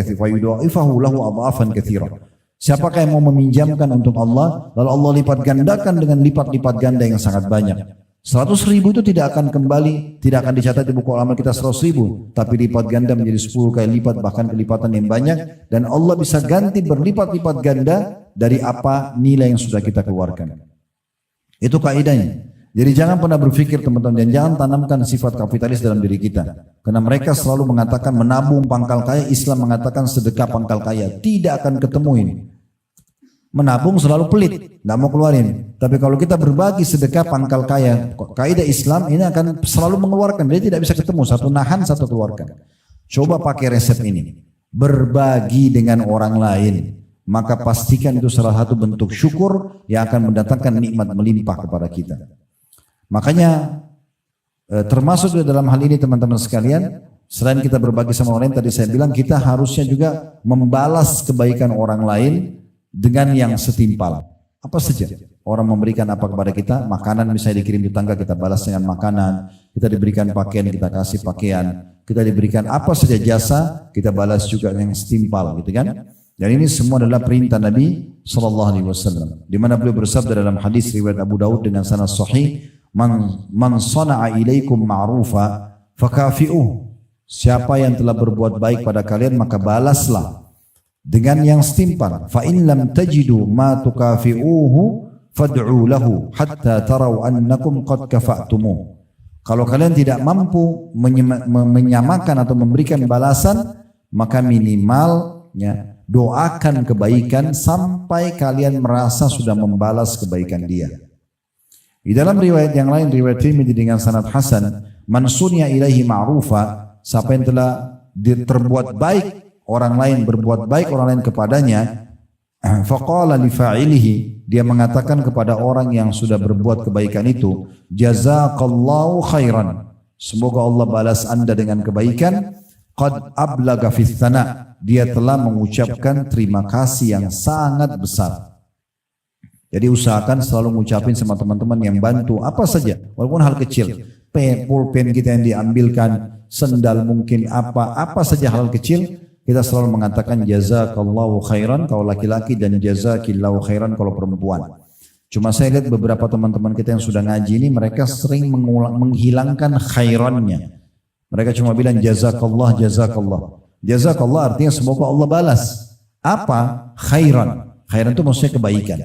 katsira." Siapakah yang mau meminjamkan untuk Allah, lalu Allah lipat gandakan dengan lipat-lipat ganda yang sangat banyak. 100.000 itu tidak akan kembali, tidak akan dicatat di buku amal kita 100.000, tapi lipat ganda menjadi 10 kali lipat, bahkan kelipatan yang banyak, dan Allah bisa ganti berlipat-lipat ganda dari apa nilai yang sudah kita keluarkan. Itu kaidahnya. Jadi jangan pernah berpikir teman-teman, dan jangan tanamkan sifat kapitalis dalam diri kita. Karena mereka selalu mengatakan menabung pangkal kaya, Islam mengatakan sedekah pangkal kaya. Tidak akan ketemu ini. Menabung selalu pelit, tidak mau keluarin. Tapi kalau kita berbagi sedekah pangkal kaya, kaidah Islam ini akan selalu mengeluarkan. Dia tidak bisa ketemu, satu nahan, satu keluarkan. Coba pakai resep ini. Berbagi dengan orang lain. Maka pastikan itu salah satu bentuk syukur yang akan mendatangkan nikmat melimpah kepada kita. Makanya termasuk dalam hal ini teman-teman sekalian, selain kita berbagi sama orang lain, tadi saya bilang kita harusnya juga membalas kebaikan orang lain dengan yang setimpal. Apa saja orang memberikan apa kepada kita, makanan misalnya dikirim di tangga, kita balas dengan makanan. Kita diberikan pakaian, kita kasih pakaian. Kita diberikan apa saja jasa, kita balas juga yang setimpal, gitu kan? Dan ini semua adalah perintah Nabi SAW. Di mana beliau bersabda dalam hadis riwayat Abu Daud dengan sanad sahih, Man sana'a ilaikum ma'rufa fakafi'uh. Siapa yang telah berbuat baik pada kalian maka balaslah dengan yang setimpal. Fa in lam tajidu ma tukafi'uhu fad'u lahu hatta tarau annakum qad kafa'tumuh. Kalau kalian tidak mampu menyamakan atau memberikan balasan, maka minimalnya doakan kebaikan sampai kalian merasa sudah membalas kebaikan dia. Di dalam riwayat yang lain, riwayat Tirmidzi dengan sanad hasan, man sunya ilaihi ma'rufa, siapa yang telah terbuat baik orang lain, berbuat baik orang lain kepadanya, faqala li fa'ilihi, dia mengatakan kepada orang yang sudah berbuat kebaikan itu, jazakallahu khairan, semoga Allah balas Anda dengan kebaikan, qad ablaga fi tsana, dia telah mengucapkan terima kasih yang sangat besar. Jadi usahakan selalu mengucapin sama teman-teman yang bantu apa saja, walaupun hal kecil, pulpen kita yang diambilkan, sendal mungkin apa saja hal kecil, kita selalu mengatakan jazakallahu khairan kalau laki-laki dan jazakillahu khairan kalau perempuan. Cuma saya lihat beberapa teman-teman kita yang sudah ngaji ini, mereka sering menghilangkan khairannya. Mereka cuma bilang jazakallah, jazakallah. Jazakallah artinya semoga Allah balas. Apa? Khairan. Khairan itu maksudnya kebaikan.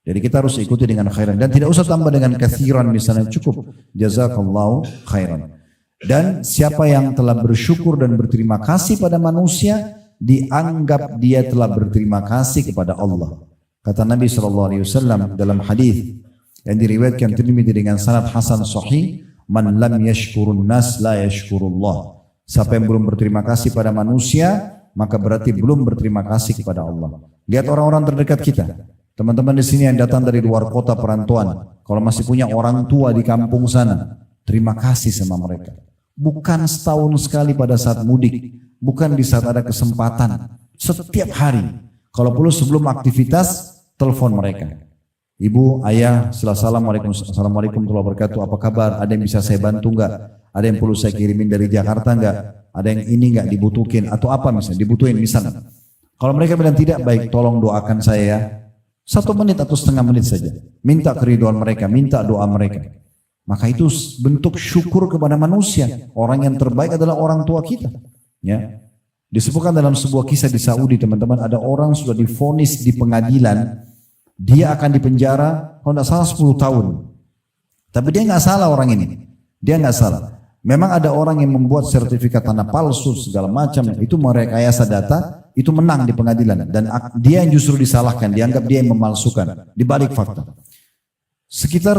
Jadi kita harus ikuti dengan khairan. Dan tidak usah tambah dengan kathiran misalnya, cukup. Jazakallahu khairan. Dan siapa yang telah bersyukur dan berterima kasih pada manusia, dianggap dia telah berterima kasih kepada Allah. Kata Nabi SAW dalam hadis yang diriwayatkan Tirmidzi dengan sanad hasan sahih, man lam yashkurun nas la yashkurullah. Siapa yang belum berterima kasih pada manusia, maka berarti belum berterima kasih kepada Allah. Lihat orang-orang terdekat kita. Teman-teman di sini yang datang dari luar kota perantauan, kalau masih punya orang tua di kampung sana, terima kasih sama mereka. Bukan setahun sekali pada saat mudik, bukan di saat ada kesempatan. Setiap hari, kalau perlu sebelum aktivitas, telepon mereka. Ibu, ayah, assalamualaikum warahmatullahi wabarakatuh. Apa kabar? Ada yang bisa saya bantu enggak? Ada yang perlu saya kirimin dari Jakarta enggak? Ada yang ini enggak dibutuhin atau apa misalnya? Dibutuhin misalnya. Kalau mereka bilang tidak, baik, tolong doakan saya ya. 1 menit atau setengah menit saja. Minta keriduan mereka, minta doa mereka. Maka itu bentuk syukur kepada manusia. Orang yang terbaik adalah orang tua kita. Ya. Disebutkan dalam sebuah kisah di Saudi, teman-teman, ada orang sudah divonis di pengadilan, dia akan dipenjara kalau tidak salah 10 tahun. Tapi dia nggak salah orang ini. Dia nggak salah. Memang ada orang yang membuat sertifikat tanah palsu segala macam, itu merekayasa data, itu menang di pengadilan dan dia yang justru disalahkan, dianggap dia yang memalsukan di balik fakta. Sekitar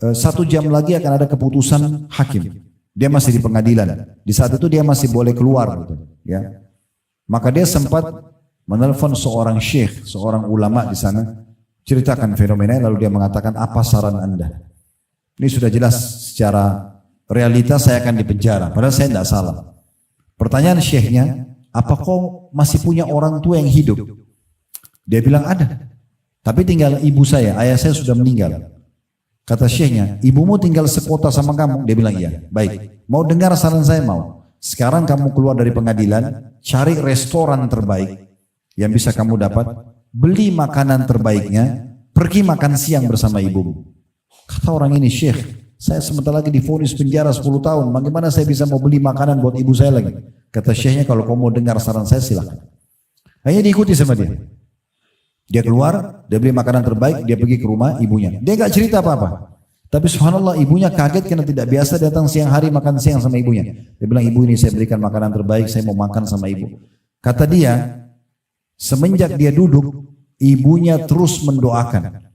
1 jam lagi akan ada keputusan hakim. Dia masih di pengadilan. Di saat itu dia masih boleh keluar gitu, ya. Maka dia sempat menelpon seorang syekh, seorang ulama di sana, ceritakan fenomena, lalu dia mengatakan, apa saran Anda? Ini sudah jelas secara realitas saya akan dipenjara, padahal saya tidak salah. Pertanyaan syekhnya, apa kau masih punya orang tua yang hidup? Dia bilang ada, tapi tinggal ibu saya, ayah saya sudah meninggal. Kata syekhnya, ibumu tinggal sekota sama kamu? Dia bilang iya. Baik, mau dengar saran saya? Mau. Sekarang kamu keluar dari pengadilan, cari restoran terbaik yang bisa kamu dapat, beli makanan terbaiknya, pergi makan siang bersama ibumu. Kata orang ini, syekh, saya sebentar lagi divonis penjara 10 tahun, bagaimana saya bisa mau beli makanan buat ibu saya lagi? Kata syekhnya, kalau kau mau dengar saran saya silakan. Hanya diikuti sama dia. Dia keluar, dia beli makanan terbaik, dia pergi ke rumah ibunya. Dia gak cerita apa-apa. Tapi subhanallah, ibunya kaget karena tidak biasa datang siang hari makan siang sama ibunya. Dia bilang, ibu ini saya berikan makanan terbaik, saya mau makan sama ibu. Kata dia, semenjak dia duduk, ibunya terus mendoakan.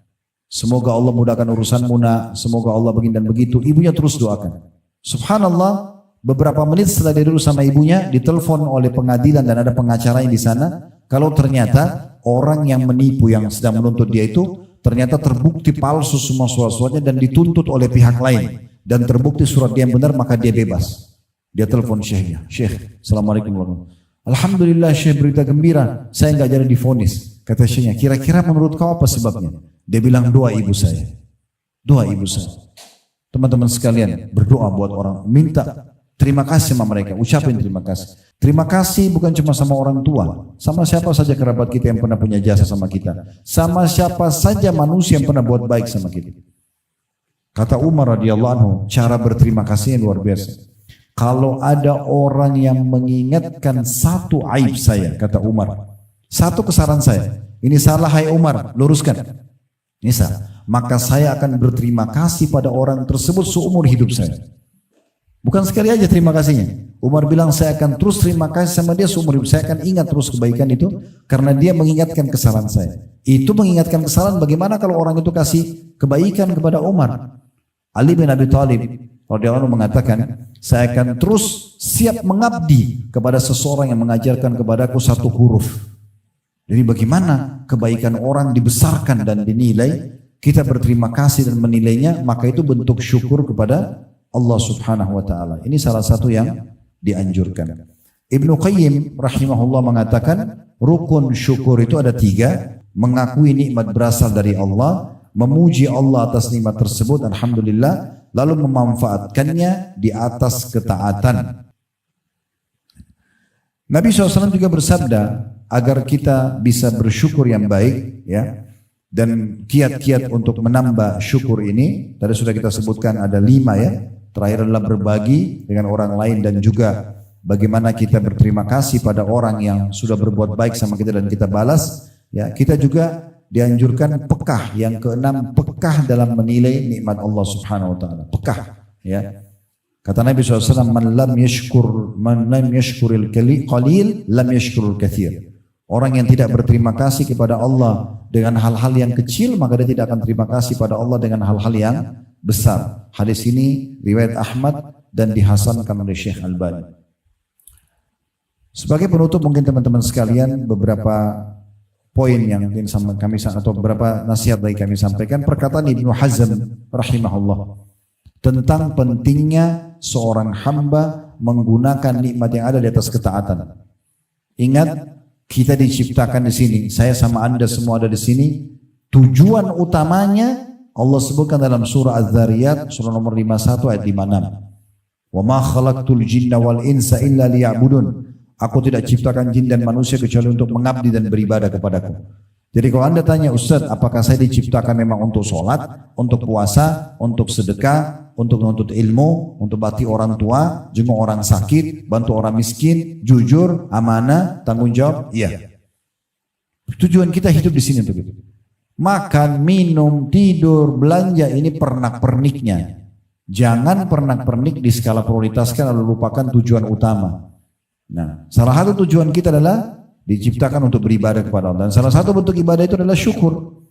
Semoga Allah mudahkan urusanmu nak, semoga Allah begini dan begitu. Ibunya terus doakan. Subhanallah, beberapa menit setelah dia duduk sama ibunya, ditelepon oleh pengadilan dan ada pengacaranya di sana. Kalau ternyata orang yang menipu yang sedang menuntut dia itu ternyata terbukti palsu semua surat-suratnya dan dituntut oleh pihak lain dan terbukti surat dia yang benar, maka dia bebas. Dia telepon syekhnya, syekh, assalamualaikum warahmatullahi wabarakatuh. Alhamdulillah syekh, berita gembira, saya enggak jadi divonis. Kata syekhnya, kira-kira menurut kau apa sebabnya? Dia bilang, doa ibu saya. Doa ibu saya. Teman-teman sekalian, berdoa buat orang, minta terima kasih sama mereka, ucapin terima kasih. Terima kasih bukan cuma sama orang tua, sama siapa saja kerabat kita yang pernah punya jasa sama kita, sama siapa saja manusia yang pernah buat baik sama kita. Kata Umar radhiyallahu anhu, cara berterima kasihnya luar biasa. Kalau ada orang yang mengingatkan satu aib saya, kata Umar, satu kesalahan saya, ini salah hai Umar, luruskan. Ini salah. Maka saya akan berterima kasih pada orang tersebut seumur hidup saya. Bukan sekali aja terima kasihnya. Umar bilang, saya akan terus terima kasih sama dia seumur hidup. Saya akan ingat terus kebaikan itu karena dia mengingatkan kesalahan saya. Itu mengingatkan kesalahan, bagaimana kalau orang itu kasih kebaikan kepada Umar? Ali bin Abi Thalib radhiyallahu anhu mengatakan, saya akan terus siap mengabdi kepada seseorang yang mengajarkan kepadaku satu huruf. Jadi bagaimana kebaikan orang dibesarkan dan dinilai, kita berterima kasih dan menilainya, maka itu bentuk syukur kepada Allah subhanahu wa ta'ala. Ini salah satu yang dianjurkan. Ibnu Qayyim rahimahullah mengatakan, rukun syukur itu ada 3, mengakui nikmat berasal dari Allah, memuji Allah atas nikmat tersebut, alhamdulillah, lalu memanfaatkannya di atas ketaatan. Nabi SAW juga bersabda, agar kita bisa bersyukur yang baik, ya, dan kiat-kiat untuk menambah syukur ini, tadi sudah kita sebutkan ada 5 ya. Terakhir adalah berbagi dengan orang lain dan juga bagaimana kita berterima kasih pada orang yang sudah berbuat baik sama kita dan kita balas. Ya, kita juga dianjurkan pekah. Yang ke-6, pekah dalam menilai nikmat Allah Subhanahu wa taala. Pekah, ya. Kata Nabi SAW, man lam yashkuril qalil lam yashkurul katsir. Orang yang tidak berterima kasih kepada Allah dengan hal-hal yang kecil, maka dia tidak akan terima kasih pada Allah dengan hal-hal yang besar. Hadis ini riwayat Ahmad dan dihasankan oleh Syekh Albani. Sebagai penutup mungkin teman-teman sekalian beberapa poin yang mungkin kami atau beberapa nasihat dari kami sampaikan, perkataan Ibnu Hazm rahimahullah tentang pentingnya seorang hamba menggunakan nikmat yang ada di atas ketaatan. Ingat, kita diciptakan di sini, saya sama Anda semua ada di sini. Tujuan utamanya Allah sebutkan dalam surah Az-Zariyat surah nomor 51 ayat 56. Wa ma khalaqtul jinna wal insa illa liya'budun. Aku tidak ciptakan jin dan manusia kecuali untuk mengabdi dan beribadah kepadaku. Jadi kalau Anda tanya, Ustaz, apakah saya diciptakan memang untuk sholat, untuk puasa, untuk sedekah, untuk menuntut ilmu, untuk bakti orang tua, jenguk orang sakit, bantu orang miskin, jujur, amanah, tanggung jawab? Iya. Tujuan kita hidup di sini untuk itu. Makan, minum, tidur, belanja, ini pernak-perniknya. Jangan pernak-pernik di skala prioritaskan lalu lupakan tujuan utama. Nah, salah satu tujuan kita adalah diciptakan untuk beribadah kepada Allah. Dan salah satu bentuk ibadah itu adalah syukur.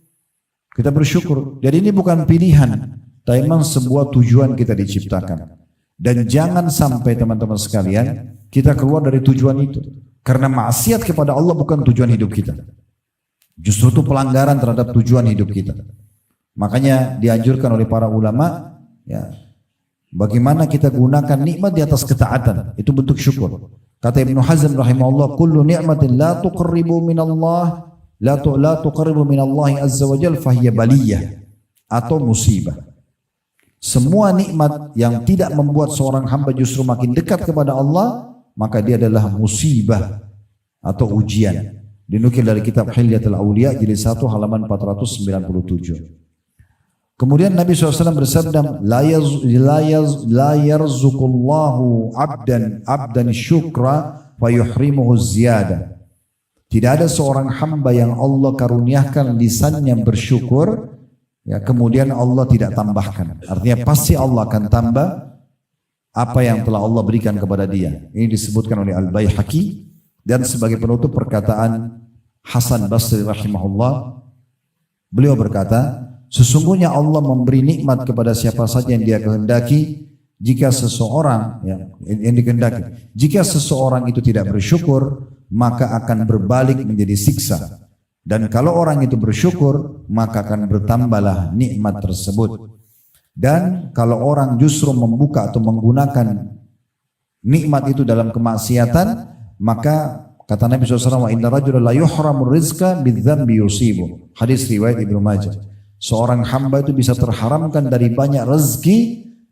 Kita bersyukur. Jadi ini bukan pilihan, tapi memang sebuah tujuan kita diciptakan. Dan jangan sampai teman-teman sekalian kita keluar dari tujuan itu. Karena maksiat kepada Allah bukan tujuan hidup kita. Justru itu pelanggaran terhadap tujuan hidup kita. Makanya dianjurkan oleh para ulama, ya, bagaimana kita gunakan nikmat di atas ketaatan, itu bentuk syukur. Kata Ibnu Hazm rahimahullah, kullu ni'matin la tuqarribu minallah la tuqarribu minallahi azza wa jalla fahiya baliyah atau musibah. Semua nikmat yang tidak membuat seorang hamba justru makin dekat kepada Allah, maka dia adalah musibah atau ujian. Dinukil dari kitab Hilyatul Auliya jilid 1 halaman 497. Kemudian Nabi SAW bersabda, la yarzuqullahu abdan syukra fayuhrimuhu ziyada. Tidak ada seorang hamba yang Allah karuniakan lisannya bersyukur, ya, kemudian Allah tidak tambahkan. Artinya pasti Allah akan tambah apa yang telah Allah berikan kepada dia. Ini disebutkan oleh Al-Baihaqi. Dan sebagai penutup perkataan Hasan Basri rahimahullah, beliau berkata, sesungguhnya Allah memberi nikmat kepada siapa saja yang dia kehendaki. Jika seseorang yang dikehendaki, jika seseorang itu tidak bersyukur, maka akan berbalik menjadi siksa. Dan kalau orang itu bersyukur, maka akan bertambahlah nikmat tersebut. Dan kalau orang justru membuka atau menggunakan nikmat itu dalam kemaksiatan, maka kata Nabi SAW, inna rajula la yuhramur rizqa bidzambi yusibu. Hadis riwayat Ibnu Majah. Seorang hamba itu bisa terharamkan dari banyak rezeki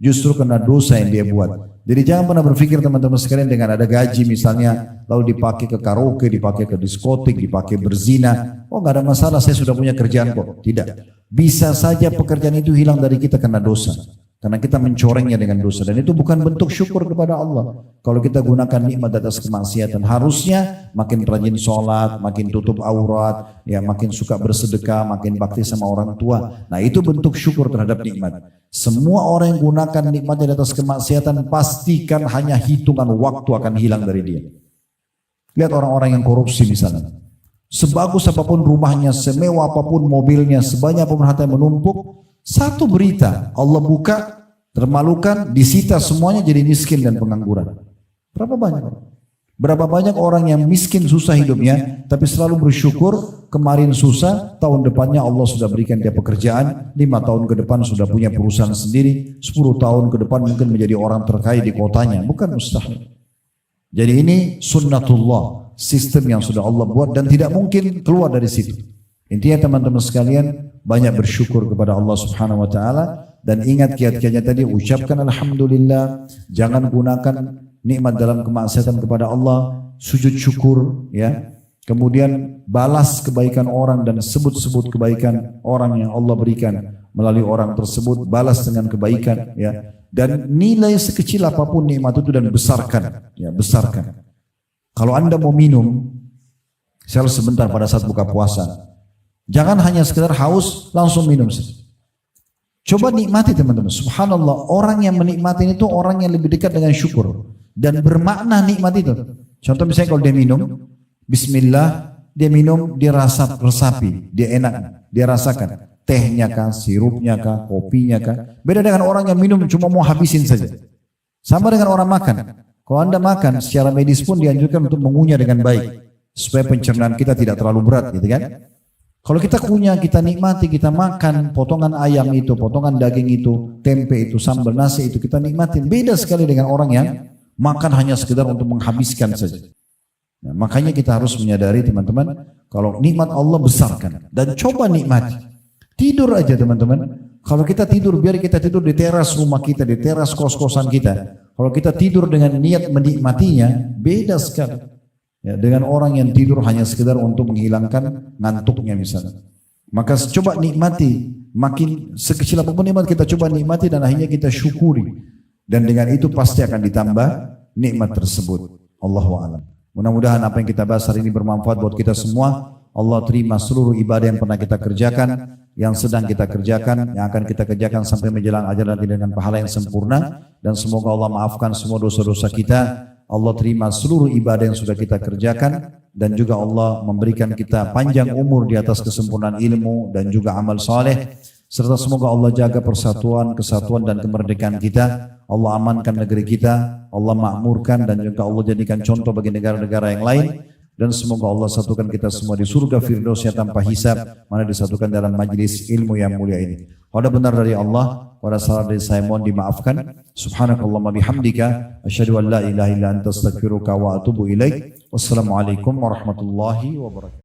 justru karena dosa yang dia buat. Jadi jangan pernah berpikir teman-teman sekalian dengan ada gaji misalnya lalu dipakai ke karaoke, dipakai ke diskotik, dipakai berzina. Oh, nggak ada masalah, saya sudah punya kerjaan kok. Tidak. Bisa saja pekerjaan itu hilang dari kita karena dosa. Karena kita mencorengnya dengan dosa. Dan itu bukan bentuk syukur kepada Allah. Kalau kita gunakan nikmat atas kemaksiatan, harusnya makin rajin sholat, makin tutup aurat, ya makin suka bersedekah, makin bakti sama orang tua. Nah itu bentuk syukur terhadap nikmat. Semua orang yang gunakan nikmat di atas kemaksiatan, pastikan hanya hitungan waktu akan hilang dari dia. Lihat orang-orang yang korupsi misalnya. Sebagus apapun rumahnya, semewah apapun mobilnya, sebanyak apapun harta yang menumpuk, satu berita Allah buka, termalukan, disita semuanya, jadi miskin dan pengangguran. Berapa banyak? Berapa banyak orang yang miskin susah hidupnya, tapi selalu bersyukur, kemarin susah, tahun depannya Allah sudah berikan dia pekerjaan, 5 tahun ke depan sudah punya perusahaan sendiri, 10 tahun ke depan mungkin menjadi orang terkaya di kotanya. Bukan mustahil. Jadi ini sunnatullah, sistem yang sudah Allah buat dan tidak mungkin keluar dari situ. Intinya teman-teman sekalian, banyak bersyukur kepada Allah Subhanahu wa taala dan ingat kiat-kiatnya tadi, ucapkan alhamdulillah, jangan gunakan nikmat dalam kemaksiatan kepada Allah, sujud syukur ya. Kemudian balas kebaikan orang dan sebut-sebut kebaikan orang yang Allah berikan melalui orang tersebut, balas dengan kebaikan ya. Dan nilai sekecil apapun nikmat itu dan besarkan ya, besarkan. Kalau Anda mau minum, saya sebentar pada saat buka puasa, jangan hanya sekedar haus langsung minum. Coba nikmati teman-teman. Subhanallah, orang yang menikmati itu orang yang lebih dekat dengan syukur dan bermakna nikmat itu. Contoh misalnya kalau dia minum, bismillah, dia minum, dia resapi, dia enak, dia rasakan. Tehnya kah, sirupnya kah, kopinya kah. Beda dengan orang yang minum cuma mau habisin saja. Sama dengan orang makan. Kalau Anda makan, secara medis pun dianjurkan untuk mengunyah dengan baik. Supaya pencernaan kita tidak terlalu berat gitu kan. Kalau kita kunyah, kita nikmati, kita makan potongan ayam itu, potongan daging itu, tempe itu, sambal nasi itu, kita nikmatin. Beda sekali dengan orang yang makan hanya sekedar untuk menghabiskan saja. Nah, makanya kita harus menyadari teman-teman, kalau nikmat Allah besarkan. Dan coba nikmati. Tidur aja teman-teman. Kalau kita tidur, biar kita tidur di teras rumah kita, di teras kos-kosan kita. Kalau kita tidur dengan niat menikmatinya, beda sekali. Ya, dengan orang yang tidur hanya sekedar untuk menghilangkan ngantuknya misalnya. Maka coba nikmati, makin sekecil apapun nikmat kita coba nikmati dan akhirnya kita syukuri. Dan dengan itu pasti akan ditambah nikmat tersebut. Allahu a'lam. Mudah-mudahan apa yang kita bahas hari ini bermanfaat buat kita semua. Allah terima seluruh ibadah yang pernah kita kerjakan, yang sedang kita kerjakan, yang akan kita kerjakan sampai menjelang ajal nanti dengan pahala yang sempurna. Dan semoga Allah maafkan semua dosa-dosa kita. Allah terima seluruh ibadah yang sudah kita kerjakan. Dan juga Allah memberikan kita panjang umur di atas kesempurnaan ilmu dan juga amal saleh. Serta semoga Allah jaga persatuan, kesatuan dan kemerdekaan kita. Allah amankan negeri kita. Allah makmurkan dan juga Allah jadikan contoh bagi negara-negara yang lain. Dan semoga Allah satukan kita semua di surga firdausnya tanpa hisab, mana disatukan dalam majlis ilmu yang mulia ini. Pada benar dari Allah, pada salah dari saya mohon dimaafkan. Subhanakallahumma bihamdika, asyhadu an la ilaha illa anta astaghfiruka wa atubu ilaik. Wassalamualaikum warahmatullahi wabarakatuh.